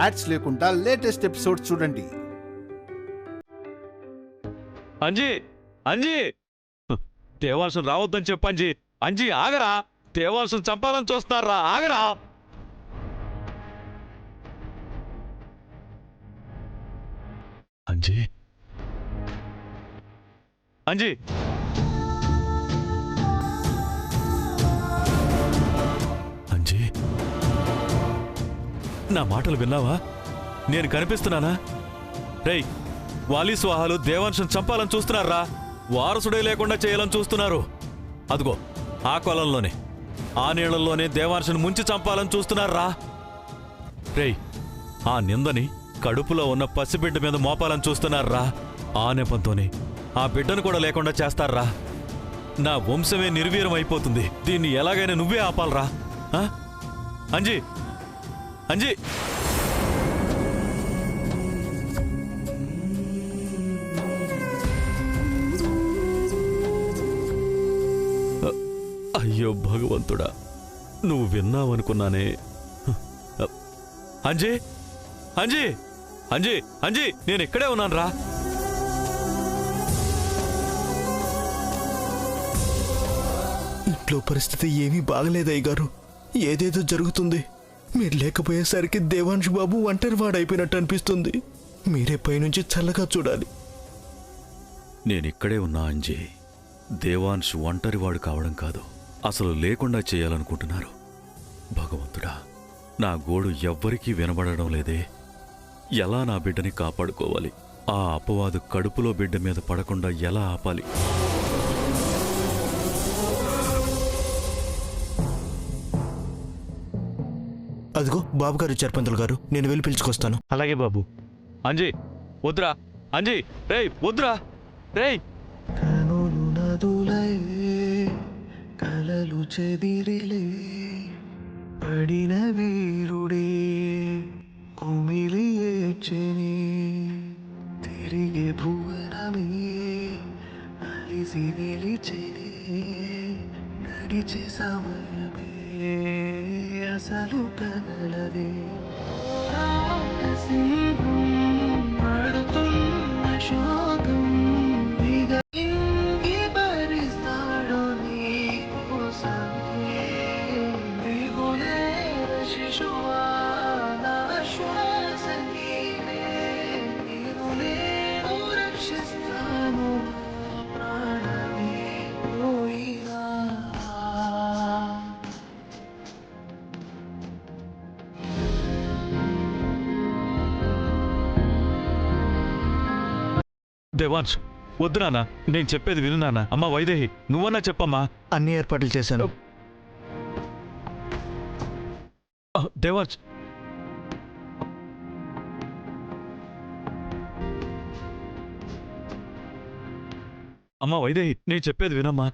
Ads లేకుండా latest episodes చూడండి. అంజీ అంజీ దేవాంశం రావద్దని చెప్పంజీ. అంజీ ఆగరా, దేవాంశం చంపాలని చూస్తున్నారా, ఆగరా. అంజీ అంజీ అంజీ నా మాటలు విన్నావా? నేను కనిపిస్తున్నానా? రేయ్, వాలి స్వాహాలు దేవాంశం చంపాలని చూస్తున్నారా, వారసుడే లేకుండా చేయాలని చూస్తున్నారు. అదిగో ఆ కొలంలోనే, ఆ నీళ్లలోనే దేవాంశను ముంచి చంపాలని చూస్తున్నారా. రేయ్, ఆ నిందని కడుపులో ఉన్న పసిబిడ్డ మీద మోపాలని చూస్తున్నారా. ఆ నెపంతోనే ఆ బిడ్డను కూడా లేకుండా చేస్తారా. నా వంశమే నిర్వీర్యం అయిపోతుంది. దీన్ని ఎలాగైనా నువ్వే ఆపాలరా. అంజీ అంజీ అయ్యో భగవంతుడా, నువ్వు విన్నావనుకున్నానే. అంజీ అంజీ అంజీ అంజీ నేను ఇక్కడే ఉన్నాను రా. ఇంట్లో పరిస్థితి ఏమీ బాగలేదయ్య గారు. ఏదేదో జరుగుతుంది. మీరు లేకపోయేసరికి దేవాంశ్ బాబు ఒంటరివాడైపోయినట్టు అనిపిస్తుంది. మీరే పైనుంచి చల్లగా చూడాలి. నేనిక్కడే ఉన్నా అంజీ. దేవాంశ్ ఒంటరివాడు కావడం కాదు, అసలు లేకుండా చేయాలనుకుంటున్నారు. భగవంతుడా, నా గోడు ఎవ్వరికీ వినబడడం లేదే. ఎలా నా బిడ్డని కాపాడుకోవాలి? ఆ అపవాదు కడుపులో బిడ్డ మీద పడకుండా ఎలా ఆపాలి? అదిగో బాబుగారు, చర్పంతులు గారు, నేను వెళ్ళి పిలుచుకొస్తాను. అలాగే బాబు. అంజీ వద్దురా, అంజీ రేయ్ వద్దురా, రేయ్. కనులు నదులై కలలు చెదిరిలే పడిన వీరుడే కుమిలి ఏడ్చెని తిరిగే భువనమే అలిసి నిలిచెని నడిచే సమయమే అసలు కదలదే పడుతున్న శోకం భరిస్తాడు నీ కోసమే శిశువా నా శ్వాస నీవే, నేను నేను రక్షిస్తాను ప్రాణమే పోయినా. దేవాంశ్ వద్దు నాన్న, నేను చెప్పేది విను నాన్న. అమ్మా వైదేహి, నువ్వన్నా చెప్పమ్మా. అన్ని ఏర్పాట్లు చేశాను. దేవాంశ్ అమ్మా వైదేహి, నేను చెప్పేది వినమ్మా.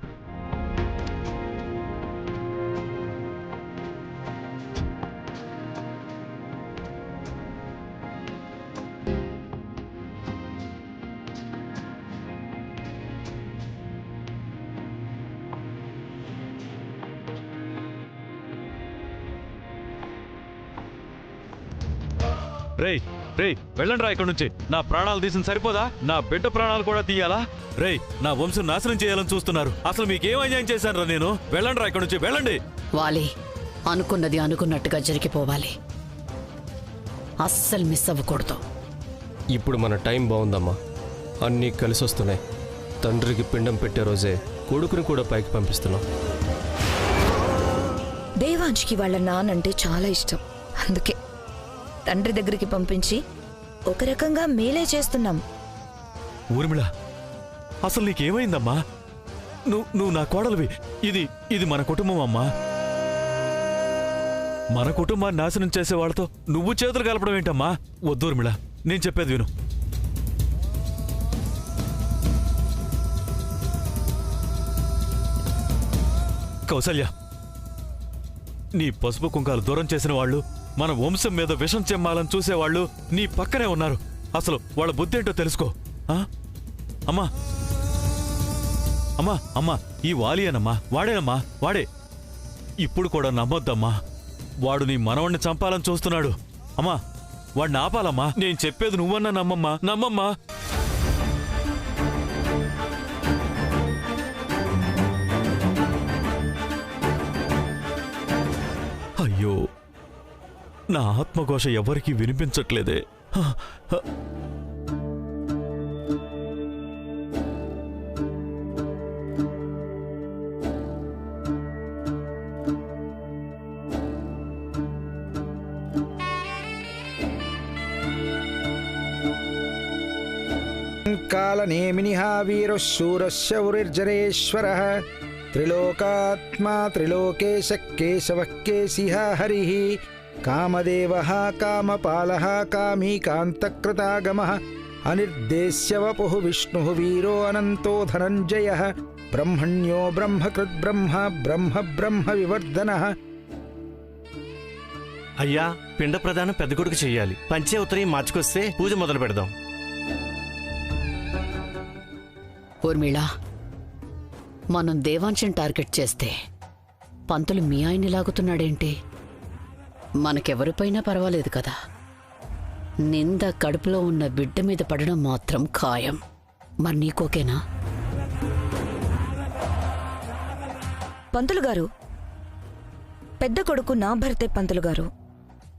రేయ్ రేయ్ వెళ్ళండి రా ఇక్కడి నుంచి. నా ప్రాణాలు తీసిన సరిపోదా, నా బిడ్డ ప్రాణాలు కూడా తీయాలా? రేయ్, నా వంశం నాశనం చేయాలని చూస్తున్నారు. అసలు మీకేం అన్యాయం చేశాను రా నేను? వెళ్ళండి రా ఇక్కడి నుంచి, వెళ్ళండి. వాలి, అనుకున్నది అనుకున్నట్టుగా జరిగిపోవాలి. అస్సలు మిస్ అవ్వకూడదు. ఇప్పుడు మన టైం బాగుందమ్మా, అన్నీ కలిసి వస్తున్నాయి. తండ్రికి పిండం పెట్టే రోజే కొడుకుని కూడా పైకి పంపిస్తున్నాం. దేవాంశ్కి వాళ్ళ నానంటే చాలా ఇష్టం. అందుకే తండ్రి దగ్గరికి పంపించి ఒక రకంగా మేలే చేస్తున్నాం. ఊర్మిళ, అసలు నీకేమైందమ్మా? నువ్వు నా కోడలివి. ఇది మన కుటుంబం అమ్మా. మన కుటుంబాన్ని నాశనం చేసే వాళ్ళతో నువ్వు చేతులు కలపడం ఏంటమ్మా? వద్దు ఊర్మిళ, నేను చెప్పేది విను. కౌసల్య, నీ పసుపు కుంకాలు దూరం చేసిన వాళ్ళు, మన వంశం మీద విషం చెమ్మాలని చూసేవాళ్ళు నీ పక్కనే ఉన్నారు. అసలు వాళ్ళ బుద్ధి ఏంటో తెలుసుకో. అమ్మా అమ్మా అమ్మా, ఈ వాలియేనమ్మా, వాడేనమ్మా, వాడే. ఇప్పుడు కూడా నమ్మొద్దమ్మా, వాడు నీ మనవణ్ణి చంపాలని చూస్తున్నాడు. అమ్మా వాడిని ఆపాలమ్మా. నేను చెప్పేది నువ్వన్నా నమ్మమ్మా, నమ్మమ్మా. అయ్యో, నా ఆత్మఘోష ఎవరికీ వినిపించట్లేదే. కాలనేమినిః వీరః శూరः శౌరిర్జనేశ్వరः త్రిలోకాత్మా త్రిలోకేశः కేశవः కేశిః హరిః కామదేవः కామపాలः కామీ కాంతకృతాగమः అనిర్దేశ్య వపుః విష్ణుః వీరో అనంతో ధనంజయः బ్రహ్మణ్యో బ్రహ్మకృత్ బ్రహ్మ బ్రహ్మ బ్రహ్మ వివర్ధనః. అయ్యా, పిండ ప్రదానం పెద్ద కొడుకు చెయ్యాలి. పంచే ఉత్తరం మార్చుకొస్తే పూజ మొదలు పెడదాం. ఊర్మిళ, మనం దేవాంశం టార్గెట్ చేస్తే పంతులు మీ ఆయన్ని లాగుతున్నాడేంటి? మనకెవరిపైనా పర్వాలేదు కదా. నింద కడుపులో ఉన్న బిడ్డ మీద పడడం మాత్రం ఖాయం. మరి నీకోకేనా? పంతులు గారు, పెద్ద కొడుకు నా భర్తే పంతులు గారు.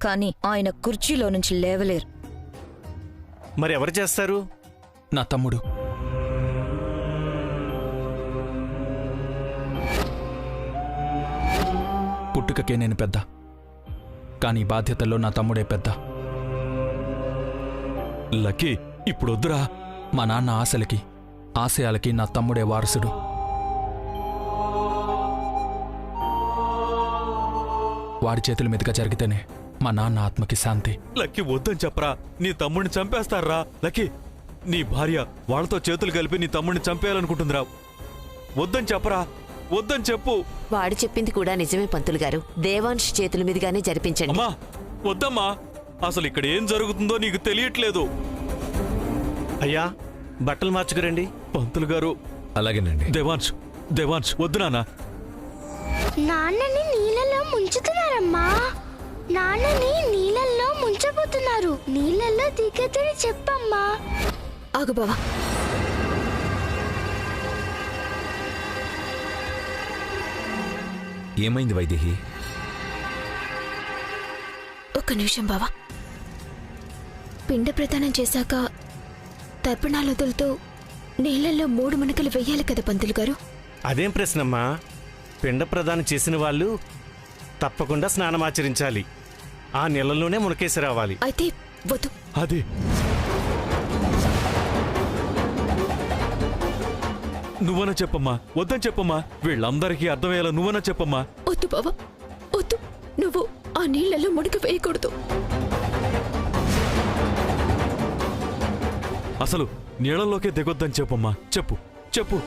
కానీ ఆయన కుర్చీలో నుంచి లేవలేరు. మరి ఎవరు చేస్తారు? నా తమ్ముడు. పుట్టుకకే నేను పెద్ద, కానీ బాధ్యతల్లో నా తమ్ముడే పెద్ద. లక్కీ, ఇప్పుడొద్దురా. మా నాన్న ఆశలకి ఆశయాలకి నా తమ్ముడే వారసుడు. వాడి చేతుల మీదుగా జరిగితేనే మా నాన్న ఆత్మకి శాంతి. లక్కీ, వద్దని చెప్పరా. నీ తమ్ముడిని చంపేస్తారా? లక్కీ, నీ భార్య వాళ్ళతో చేతులు కలిపి నీ తమ్ముడిని చంపేయాలనుకుంటుందిరా. వద్దని చెప్పరా, వద్దని చెప్పు. వాడు చెప్పింది కూడా నిజమే పంతులు గారు. దేవాంశ్ చేతుల మీదుగానే జరిపించండి. అమ్మా, వద్దమ్మా. అసలు ఇక్కడ ఏం జరుగుతుందో నీకు తెలియట్లేదు. అయ్యా, బట్టలు మార్చుకురండి. పంతులు గారు. అలాగేనండి. దేవాంశ్, దేవాంశ్, వద్దు నాన్న. నాన్నని నీళ్ళలో ముంచుతున్నారమ్మా. నాన్నని నీళ్ళల్లో ముంచబోతున్నారు. నీళ్ళల్లో దిగతని చెప్పమ్మా. ఆగు బావా. ఏమైంది వైదేహి? ఒక్క నిమిషం బావా. పిండ ప్రదానం చేశాక తర్పణాలు వదులుతూ నీళ్ళల్లో 3 మునకలు వెయ్యాలి కదా పంతులు గారు? అదేం ప్రశ్నమ్మా? పిండ ప్రదానం చేసిన వాళ్ళు తప్పకుండా స్నానమాచరించాలి. ఆ నీళ్ళలోనే మునకేసి రావాలి. అయితే వద్దు. అది నువ్వన చెప్పమ్మా. వద్దని చెప్పమ్మా. వీళ్ళందరికీ అర్థమయ్యేలా నువ్వన చెప్పమ్మా. వద్దు బావా, వద్దు. నువ్వు ఆ నీళ్ళల్లో మునక వేయకూడదు. అసలు నీళ్ళలోకే దిగొద్దని చెప్పమ్మా. చెప్పు, చెప్పు.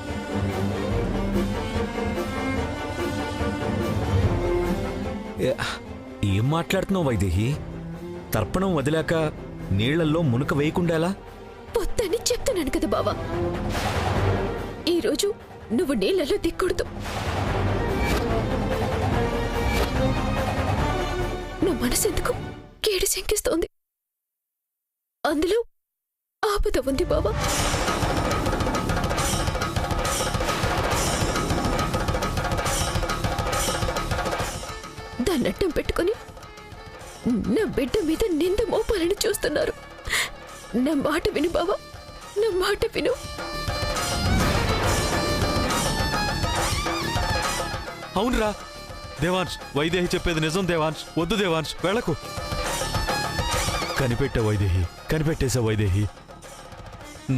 ఏం మాట్లాడుతున్నావు వైదేహి? తర్పణం వదిలాక నీళ్లల్లో మునక వేయకుండా ఎలా? వద్దని చెప్తున్నాను కదా బావా. ఈరోజు నువ్వు నీళ్ళలో దిక్కూడదు. నా మనసెందుకు కేడి శంకిస్తోంది. అందులో ఆపద ఉంది బావా. దాన్ని అడ్డం పెట్టుకుని నా బిడ్డ మీద నింద మోపాలని చూస్తున్నారు. నా మాట విను బావా, నా మాట విను. అవునరా దేవాంశ్, వైదేహి చెప్పేది నిజం. దేవాంశ్, వద్దు దేవాంశ్, వెళ్ళకు. కనిపెట్టావు వైదేహి, కనిపెట్టేశావు వైదేహి.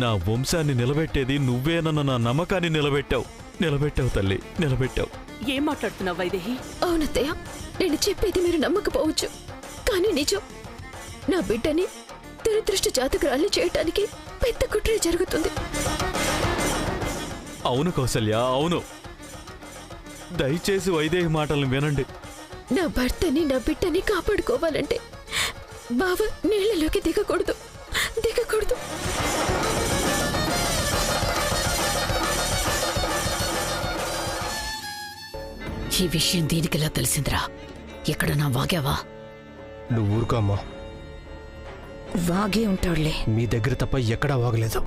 నా వంశాన్ని నిలబెట్టేది నువ్వేనన్న నా నమ్మకాన్ని నిలబెట్టావు. నిలబెట్టావు తల్లి, నిలబెట్టావు. ఏం మాట్లాడుతున్నావు వైదేహి? అవునత్తయ్య, నేను చెప్పేది మీరు నమ్మకపోవచ్చు, కానీ నిజం. నా బిడ్డని దురదృష్ట జాతకురాల్ని చేయటానికి పెద్ద కుట్రే జరుగుతుంది. అవును కౌసల్య, అవును. దయచేసి వైదేహి మాటలను వినండి. నా భర్తని నా బిడ్డని కాపాడుకోవాలంటే బావ నీళ్ళలోకి దిగకూడదు, దిగకూడదు. ఈ విషయం దీనికిలా తెలిసిందిరా. ఎక్కడన్నా వాగావా? నువ్వు ఊరుకో అమ్మా. వాగే ఉంటాడులే. మీ దగ్గర తప్ప ఎక్కడా వాగలేదు.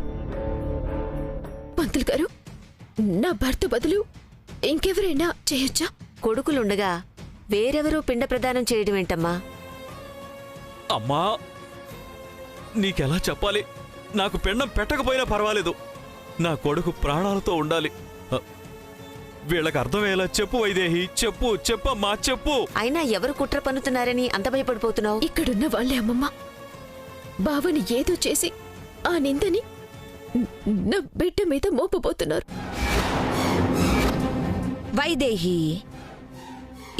పంతులు గారు, నా భర్త బదులు ఇంకెవరైనా చేయొచ్చా? కొడుకులుండగా వేరెవరూ పిండ ప్రదానం చేయడం ఏంటమ్మా? అమ్మా, నీకెలా చెప్పాలి? నాకు పిండం పెట్టకపోయినా పర్వాలేదు, నా కొడుకు ప్రాణాలతో ఉండాలి. వీళ్ళకి అర్థమయ్యేలా చెప్పు వైదేహి, చెప్పు, చెప్పమ్మా, చెప్పు. అయినా ఎవరు కుట్ర పన్నుతున్నారని అంత భయపడిపోతున్నావు? ఇక్కడున్న వాళ్ళే అమ్మమ్మ. బావని ఏదో చేసి ఆ నిందని నా బిడ్డ మీద మోపబోతున్నారు. వైదేహి,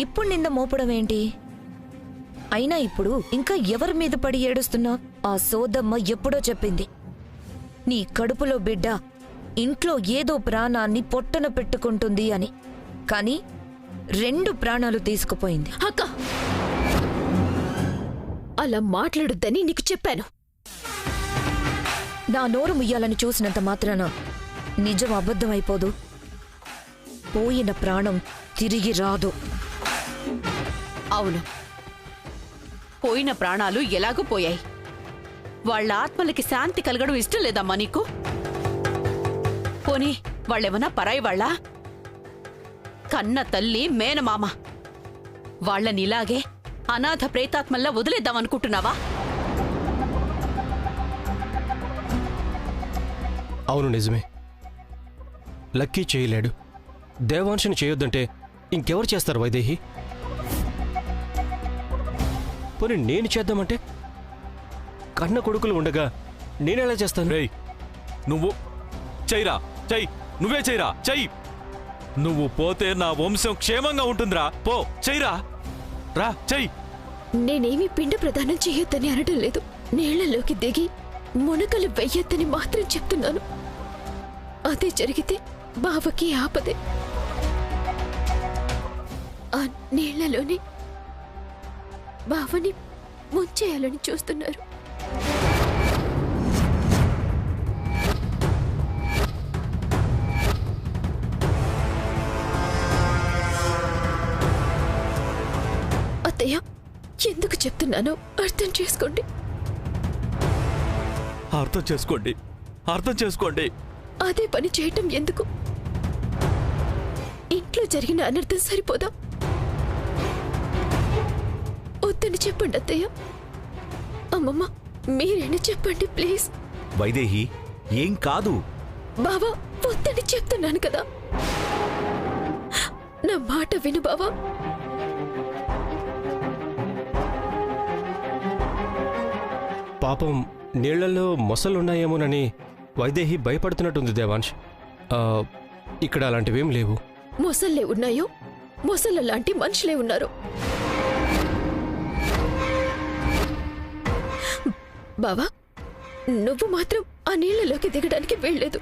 ఇప్పుడు నింద మోపడం ఏంటి? అయినా ఇప్పుడు ఇంకా ఎవరి మీద పడి ఏడుస్తున్నావు? ఆ సోదమ్మ ఎప్పుడో చెప్పింది, నీ కడుపులో బిడ్డ ఇంట్లో ఏదో ప్రాణాన్ని పొట్టన పెట్టుకుంటుంది అని. కాని 2 ప్రాణాలు తీసుకుపోయింది. అక్క, అలా మాట్లాడొద్దని నీకు చెప్పాను. నా నోరు ముయ్యాలని చూసినంత మాత్రాన నిజం అబద్ధమైపోదు. పోయిన ప్రాణం తిరిగి రాదు. అవును, పోయిన ప్రాణాలు ఎలాగూ పోయాయి. వాళ్ళ ఆత్మలకి శాంతి కలగడం ఇష్టం లేదమ్మా నీకు? పోనీ వాళ్ళేమన్నా పరాయి వాళ్ళా? కన్న తల్లి, మేనమామ, వాళ్ళని ఇలాగే అనాథ ప్రేతాత్మల్లా వదిలేద్దామనుకుంటున్నావా? అవును, నిజమే. లక్కీ చేయలేడు. దేవాంశని చేయొద్దంటే ఇంకెవరు చేస్తారు వైదేహి? పోనీ నేను చేద్దామంటే? కన్న కొడుకులు ఉండగా నేనెలా చేస్తాను? రేయ్, నువ్వు చెయ్యిరా, చెయ్యి, నువ్వే చెయ్యిరా, చెయ్యి. నువ్వు పోతే నా వంశం క్షేమంగా ఉంటుందిరా. పో, చెయ్యిరా, రా, చెయ్యి. నేనేమి పిండ ప్రదానం చేయొద్దని అనడం లేదు. నీళ్లలోకి దిగి మునకలు వెయ్యొద్దని మాత్రం చెప్తున్నాను. అదే జరిగితే బావకి ఆపదే. ఆ నీళ్లలోని బావని ముంచేయాలని చూస్తున్నారు. అత్తయ్య, ఎందుకు చెప్తున్నానో అర్థం చేసుకోండి. అర్థం చేసుకోండి, అర్థం చేసుకోండి. అదే పని చేయటం ఎందుకు? ఇంట్లో జరిగిన అనర్థం సరిపోదా? వద్దని చెప్పండి అత్తయ్య. అమ్మమ్మ, మీరైనా చెప్పండి ప్లీజ్. వైదేహి, ఏం కాదు. బావా, వద్దని చెప్తున్నాను కదా. నా మాట విను బావా. పాపం నీళ్లలో మొసలున్నాయేమోనని వైదేహి భయపడుతున్నట్టుంది దేవాంశ్. ఇక్కడ అలాంటివేం లేవు. మొసళ్ళే ఉన్నాయో, మొసళ్ళ లాంటి మనుషులే ఉన్నారు. బావా, నువ్వు మాత్రం ఆ నీళ్లలోకి దిగడానికి వీల్లేదు.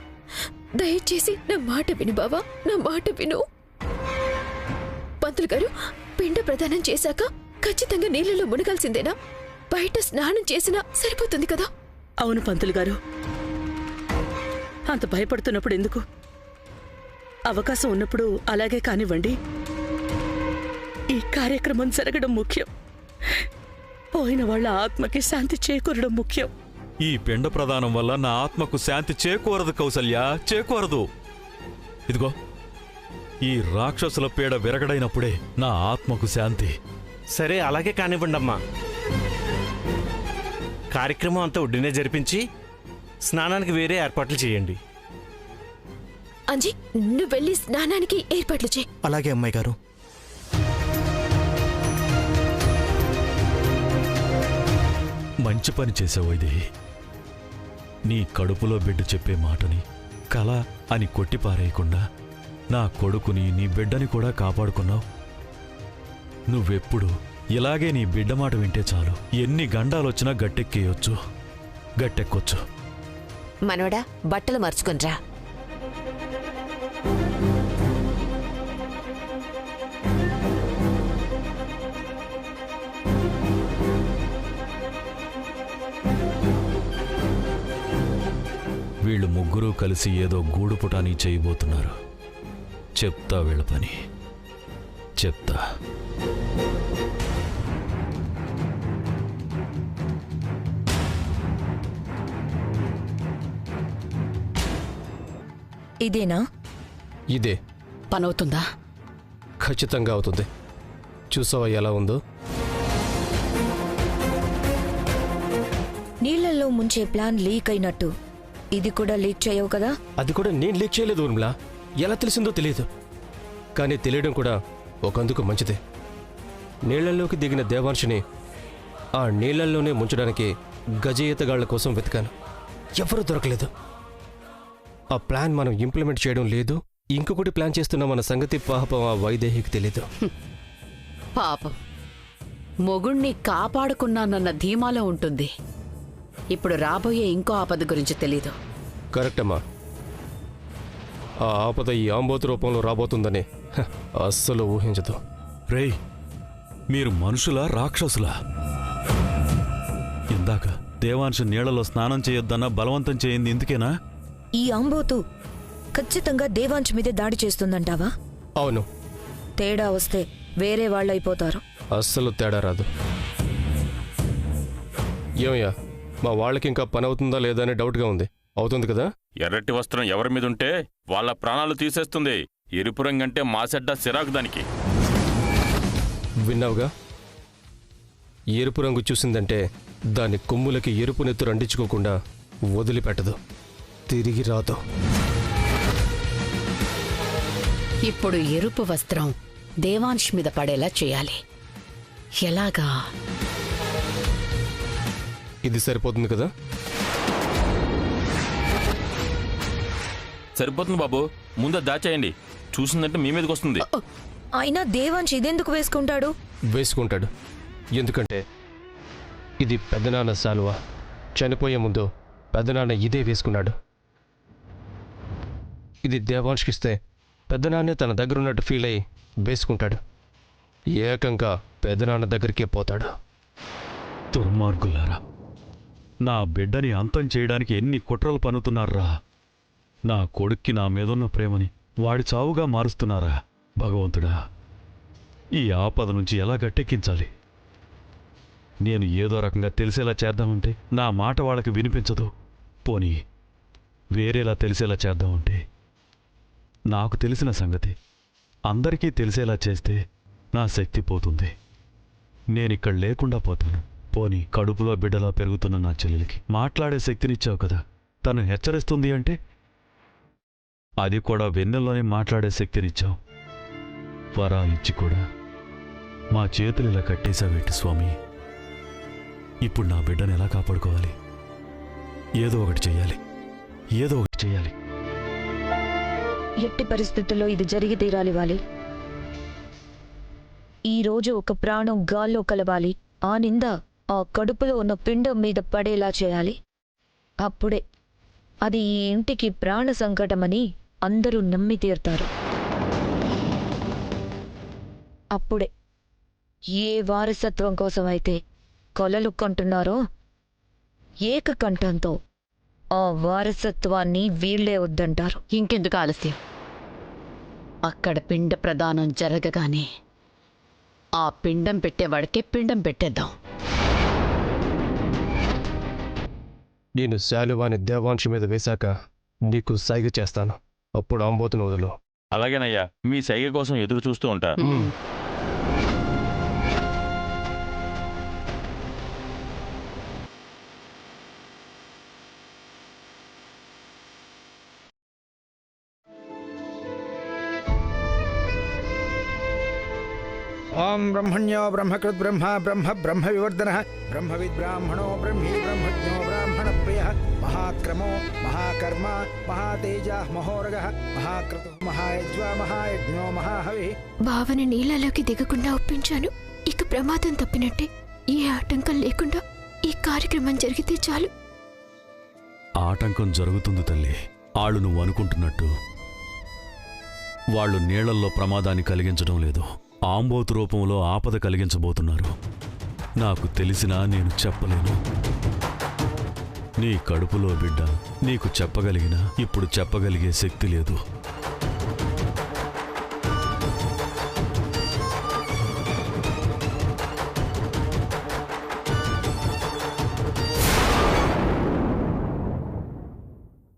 దయచేసి నా మాట విను బావా, నా మాట విను. పంతులు గారు, పిండ ప్రదానం చేశాక ఖచ్చితంగా నీళ్లలో మునగాల్సిందేనా? బయట స్నానం చేసినా సరిపోతుంది కదా? అవును పంతులు గారు, అంత భయపడుతున్నప్పుడు ఎందుకు? అవకాశం ఉన్నప్పుడు అలాగే కానివ్వండి. ఈ కార్యక్రమం జరగడం ముఖ్యం. పోయిన వాళ్ళ ఆత్మకి శాంతి చేకూరడం ముఖ్యం. ఈ పిండ ప్రదానం వల్ల నా ఆత్మకు శాంతి చేకూరదు కౌసల్య, చేకూరదు. ఇదిగో, ఈ రాక్షసుల పీడ విరగడైనప్పుడే నా ఆత్మకు శాంతి. సరే, అలాగే కానివ్వండి అమ్మా. కార్యక్రమం అంతా ఒడ్డునే జరిపించి స్నానానికి వేరే ఏర్పాట్లు చేయండి. అంజీ, నువ్వు వెళ్ళి స్నానానికి ఏర్పాట్లు చేయి. అలాగే అమ్మాయి గారు. మంచి పని చేసావు వైదేహి. నీ కడుపులో బిడ్డ చెప్పే మాటని కళ అని కొట్టిపారేయకుండా నా కొడుకుని, నీ బిడ్డని కూడా కాపాడుకున్నావు. నువ్వెప్పుడు ఇలాగే నీ బిడ్డ మాట వింటే చాలు. ఎన్ని గండాలొచ్చినా గట్టెక్కొచ్చు. మనవడా, బట్టలు మార్చుకొనిరా. వీళ్ళు ముగ్గురూ కలిసి ఏదో గూడుపుటాని చేయబోతున్నారు. చెప్తా వీళ్ళ పని, చెప్తా. ఇదేనా? ఇదే. పనవుతుందా? ఖచ్చితంగా అవుతుంది. చూసావా ఎలా ఉందో? నీళ్లలో ముంచే ప్లాన్ లీక్ అయినట్టు ఇది కూడా లీక్ చేయవు కదా? అది కూడా నేను లీక్ చేయలేదు ఊర్మిళ. ఎలా తెలిసిందో తెలియదు, కానీ తెలియడం కూడా ఒకందుకు మంచిదే. నీళ్లలోకి దిగిన దేవాంశిని ఆ నీళ్లల్లోనే ముంచడానికి గజ ఈతగాళ్ల కోసం వెతికాను. ఎవరూ దొరకలేదు. ఆ ప్లాన్ మనం ఇంప్లిమెంట్ చేయడం లేదు. ఇంకొకటి ప్లాన్ చేస్తున్న మన సంగతి పాపం ఆ వైదేహికి తెలీదు. పాపం మొగుణ్ణి కాపాడుకున్నానన్న ధీమాలో ఉంటుంది. ఇప్పుడు రాబోయే ఇంకో ఆపద గురించి తెలీదు. కరెక్ట్ అమ్మా. ఆ ఆపద ఈ ఆంబోతు రూపంలో రాబోతుందని అస్సలు ఊహించదు. రేయ్, మీరు మనుషులా రాక్షసులా? ఇందాక దేవాంశ నీళ్లలో స్నానం చేయొద్దన్నా బలవంతం చేయింది ఇందుకేనా? ఈ అంబోతు ఖచ్చితంగా దేవాంశ్ మీదే దాడి చేస్తుందంటావా? అవును. తేడా వస్తే వేరే వాళ్ళైపోతారు. అస్సలు తేడా రాదు. ఏమయ్యా, మా వాళ్ళకి ఇంకా పని అవుతుందా లేదా అని డౌట్గా ఉంది. అవుతుంది కదా? ఎర్రటి వస్త్రం ఎవరి మీద ఉంటే వాళ్ళ ప్రాణాలు తీసేస్తుంది. ఎరుపు రంగంటే మాసెడ్డ సిరాకు దానికి. విన్నావుగా? ఎరుపు రంగు చూసిందంటే దాని కొమ్ములకి ఎరుపు నెత్తురు అంటించుకోకుండా వదిలిపెట్టదు, తిరిగి రాదు. ఇప్పుడు ఎరుపు వస్త్రం దేవాంశ్ మీద పడేలా చేయాలి. ఎలాగా? ఇది సరిపోతుంది కదా? సరిపోతుంది బాబు. ముందే దాచేయండి. చూసిందంటే మీ మీదకి వస్తుంది. అయినా దేవాంశ్ ఇదెందుకు వేసుకుంటాడు? వేసుకుంటాడు ఎందుకంటే ఇది పెద్దనాన్న శాలువా. చనిపోయే ముందు పెద్దనాన్న ఇదే వేసుకున్నాడు. ఇది దేవాంష్కిస్తే పెద్దనాన్నే తన దగ్గరున్నట్టు ఫీల్ అయ్యి వేసుకుంటాడు. ఏకంగా పెద్దనాన్న దగ్గరికే పోతాడు. దుర్మార్గులారా, నా బిడ్డని అంతం చేయడానికి ఎన్ని కుట్రలు పన్నుతున్నారా? నా కొడుక్కి నా మీదున్న ప్రేమని వాడి చావుగా మారుస్తున్నారా? భగవంతుడా, ఈ ఆపద నుంచి ఎలా గట్టెక్కించాలి? నేను ఏదో రకంగా తెలిసేలా చేద్దామంటే నా మాట వాళ్ళకి వినిపించదు. పోనీ వేరేలా తెలిసేలా చేద్దామంటే నాకు తెలిసిన సంగతి అందరికీ తెలిసేలా చేస్తే నా శక్తి పోతుంది. నేనిక్కడ లేకుండా పోతాను. పోనీ కడుపులో బిడ్డలా పెరుగుతున్న నా చెల్లెలికి మాట్లాడే శక్తినిచ్చావు కదా, తను హెచ్చరిస్తుంది అంటే అది కూడా వెన్నెల్లోనే మాట్లాడే శక్తినిచ్చావు. వరాలిచ్చి కూడా మా చేతులు ఇలా కట్టేశావేంటి స్వామి? ఇప్పుడు నా బిడ్డను ఎలా కాపాడుకోవాలి? ఏదో ఒకటి చెయ్యాలి, ఏదో ఒకటి చెయ్యాలి. ఎట్టి పరిస్థితుల్లో ఇది జరిగి తీరాలి వాలి. ఈరోజు ఒక ప్రాణం గాల్లో కలవాలి. ఆ నింద ఆ కడుపులో ఉన్న పిండం మీద పడేలా చేయాలి. అప్పుడే అది ఈ ఇంటికి ప్రాణ సంకటమని అందరూ నమ్మి తీరుతారు. అప్పుడే ఏ వారసత్వం కోసమైతే కొలలు కంటున్నారో ఏకకంఠంతో ఆ వారసత్వాన్ని వీళ్లే వద్దంటారు. ఇంకెందుకు ఆలస్యం? అక్కడ పిండ ప్రదానం జరగగానే ఆ పిండం పెట్టేవాడికే పిండం పెట్టేద్దాం. నేను శాలువాని దేవాంశి మీద వేశాక నీకు సైగ చేస్తాను. అప్పుడు ఆంబోతును వదులు. అలాగేనయ్యా, మీ సైగ కోసం ఎదురు చూస్తూ ఉంటా. ఓం బ్రహ్మణ్యో బ్రహ్మకృత్ బ్రహ్మ బ్రహ్మ బ్రహ్మ వివర్ధన బ్రహ్మవిద్ బ్రాహ్మణో బ్రహ్మీ బ్రహ్మజ్ఞో బ్రాహ్మణ ప్రియ మహాక్రమో మహాకర్మ మహాతేజ మహోరగ మహాకృత మహాయజ్వ మహాయజ్ఞో మహాహవి. భావన నీళ్ళలోకి దిగకుండా ఒప్పించాను. ఇక ప్రమాదం తప్పినట్టే. ఏ ఆటంకం లేకుండా ఈ కార్యక్రమం జరిగితే చాలు. ఆటంకం జరుగుతుంది తల్లి. ఆళ్ళు నువ్వు అనుకుంటున్నట్టు వాళ్ళు నీళ్లల్లో ప్రమాదాన్ని కలిగించడం లేదు, ఆంబోతు రూపంలో ఆపద కలిగించబోతున్నారు. నాకు తెలిసినా నేను చెప్పలేను. నీ కడుపులో బిడ్డ నీకు చెప్పగలిగినా ఇప్పుడు చెప్పగలిగే శక్తి లేదు.